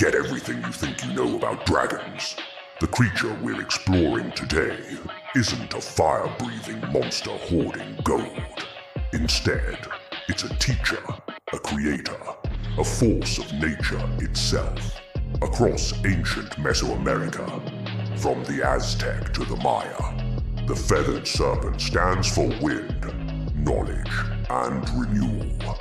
Forget everything you think you know about dragons. The creature we're exploring today isn't a fire-breathing monster hoarding gold. Instead, it's a teacher, a creator, a force of nature itself. Across ancient Mesoamerica, from the Aztec to the Maya, the Feathered Serpent stands for wind, knowledge, and renewal.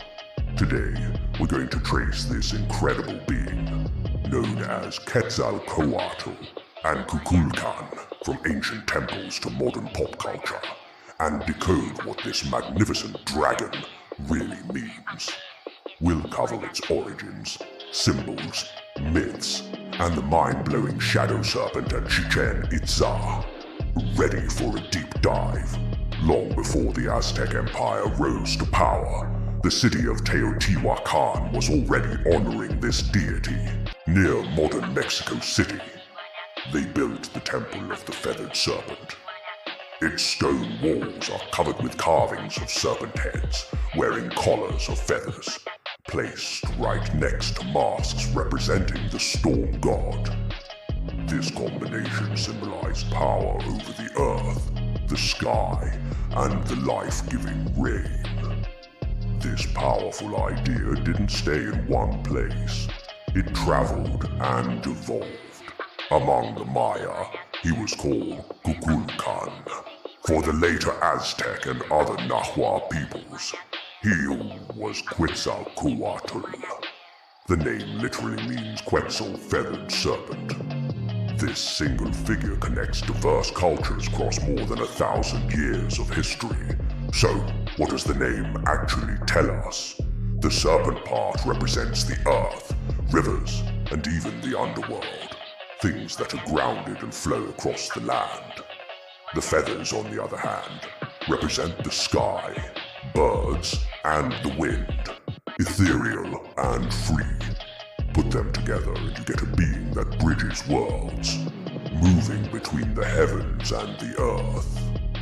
Today, we're going to trace this incredible being, known as Quetzalcoatl and Kukulkan, from ancient temples to modern pop culture, and decode what this magnificent dragon really means. We'll cover its origins, symbols, myths, and the mind-blowing shadow serpent at Chichén Itzá. Ready for a deep dive? Long before the Aztec Empire rose to power, the city of Teotihuacan was already honoring this deity. Near modern Mexico City, they built the Temple of the Feathered Serpent. Its stone walls are covered with carvings of serpent heads, wearing collars of feathers, placed right next to masks representing the storm god. This combination symbolized power over the earth, the sky, and the life-giving rain. This powerful idea didn't stay in one place. It traveled and evolved. Among the Maya, he was called Kukulkan. For the later Aztec and other Nahua peoples, he was Quetzalcoatl. The name literally means Quetzal Feathered Serpent. This single figure connects diverse cultures across more than 1,000 years of history. So, what does the name actually tell us? The serpent part represents the earth, rivers, and even the underworld. Things that are grounded and flow across the land. The feathers, on the other hand, represent the sky, birds, and the wind. Ethereal and free. Put them together and you get a being that bridges worlds, moving between the heavens and the earth.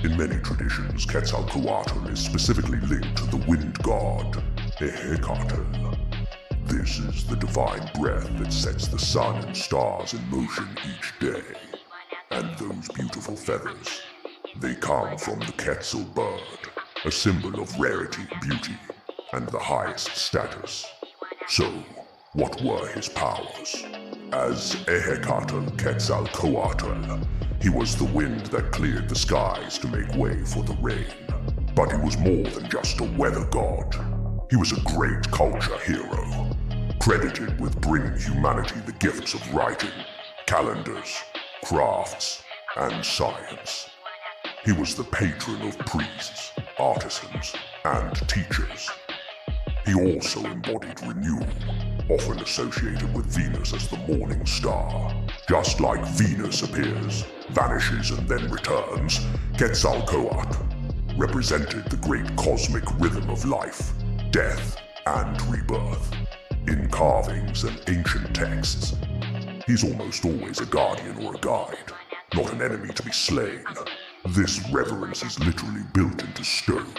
In many traditions, Quetzalcoatl is specifically linked to the wind god, Equinox. This is the divine breath that sets the sun and stars in motion each day. And those beautiful feathers, they come from the Quetzal bird, a symbol of rarity, beauty, and the highest status. So, what were his powers? As Ehecatl Quetzalcoatl, he was the wind that cleared the skies to make way for the rain. But he was more than just a weather god. He was a great culture hero, credited with bringing humanity the gifts of writing, calendars, crafts, and science. He was the patron of priests, artisans, and teachers. He also embodied renewal, often associated with Venus as the morning star. Just like Venus appears, vanishes, and then returns, Quetzalcoatl represented the great cosmic rhythm of life, death, and rebirth. In carvings and ancient texts, he's almost always a guardian or a guide, not an enemy to be slain. This reverence is literally built into stone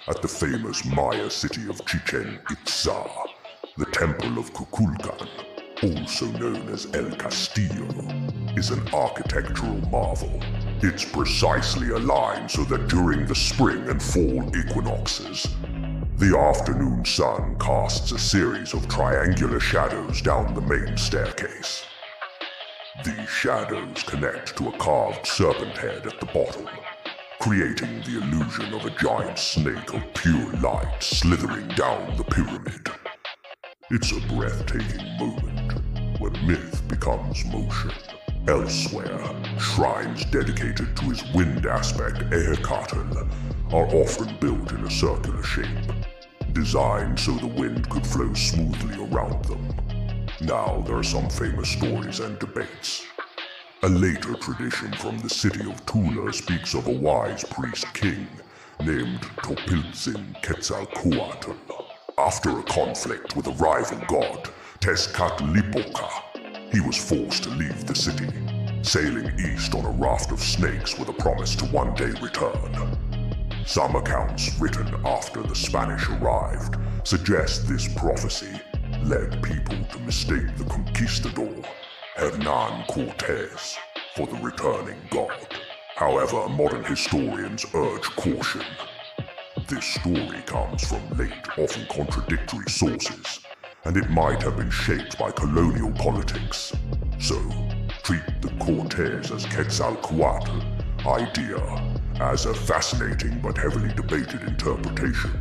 at the famous Maya city of Chichén Itzá. The Temple of Kukulkan, also known as El Castillo, is an architectural marvel. It's precisely aligned so that during the spring and fall equinoxes, the afternoon sun casts a series of triangular shadows down the main staircase. These shadows connect to a carved serpent head at the bottom, creating the illusion of a giant snake of pure light slithering down the pyramid. It's a breathtaking moment when myth becomes motion. Elsewhere, shrines dedicated to his wind aspect, Ehecatl, are often built in a circular shape, designed so the wind could flow smoothly around them. Now there are some famous stories and debates. A later tradition from the city of Tula speaks of a wise priest king named Topiltzin Quetzalcoatl. After a conflict with a rival god, Tezcatlipoca, he was forced to leave the city, sailing east on a raft of snakes with a promise to one day return. Some accounts written after the Spanish arrived suggest this prophecy led people to mistake the conquistador, Hernán Cortés, for the returning god. However, modern historians urge caution. This story comes from late, often contradictory sources, and it might have been shaped by colonial politics. So, treat the Cortés as Quetzalcoatl idea as a fascinating but heavily debated interpretation,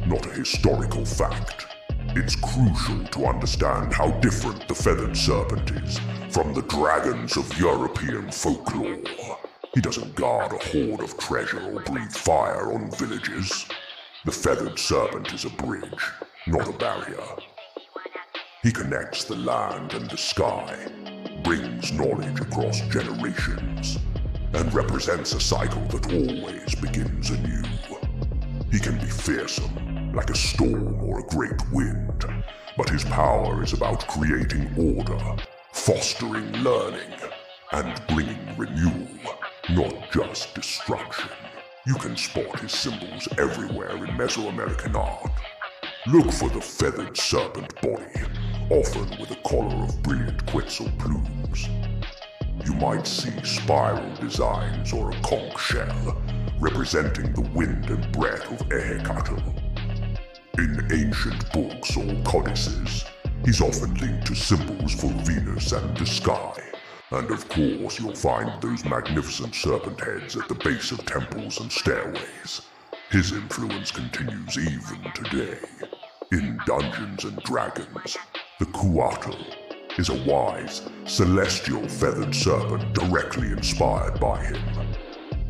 not a historical fact. It's crucial to understand how different the Feathered Serpent is from the dragons of European folklore. He doesn't guard a hoard of treasure or breathe fire on villages. The Feathered Serpent is a bridge, not a barrier. He connects the land and the sky, brings knowledge across generations, and represents a cycle that always begins anew. He can be fearsome, like a storm or a great wind, but his power is about creating order, fostering learning, and bringing renewal, not just destruction. You can spot his symbols everywhere in Mesoamerican art. Look for the Feathered Serpent body, often with a collar of brilliant Quetzal plumes. You might see spiral designs or a conch shell, representing the wind and breath of Ehecatl. In ancient books or codices, he's often linked to symbols for Venus and the sky. And of course, you'll find those magnificent serpent heads at the base of temples and stairways. His influence continues even today. In Dungeons and Dragons, the Quetzalcoatl is a wise, celestial feathered serpent directly inspired by him.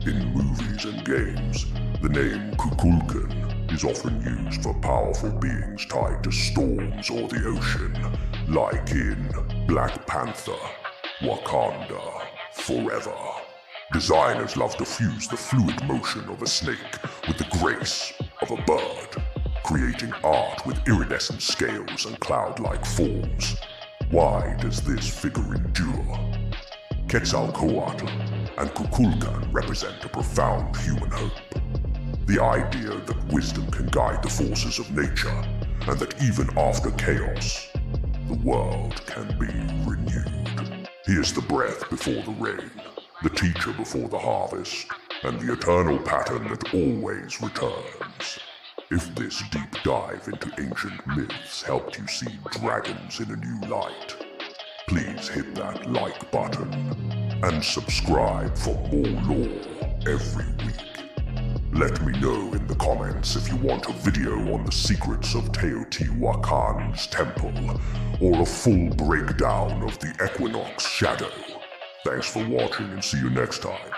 In movies and games, the name Kukulkan is often used for powerful beings tied to storms or the ocean, like in Black Panther, Wakanda, Forever. Designers love to fuse the fluid motion of a snake with the grace of a bird, creating art with iridescent scales and cloud-like forms. Why does this figure endure? Quetzalcoatl and Kukulkan represent a profound human hope. The idea that wisdom can guide the forces of nature, and that even after chaos, the world can be renewed. He is the breath before the rain, the teacher before the harvest, and the eternal pattern that always returns. If this deep dive into ancient myths helped you see dragons in a new light, please hit that like button and subscribe for more lore every week. Let me know in the comments if you want a video on the secrets of Teotihuacan's temple, or a full breakdown of the equinox shadow. Thanks for watching and see you next time.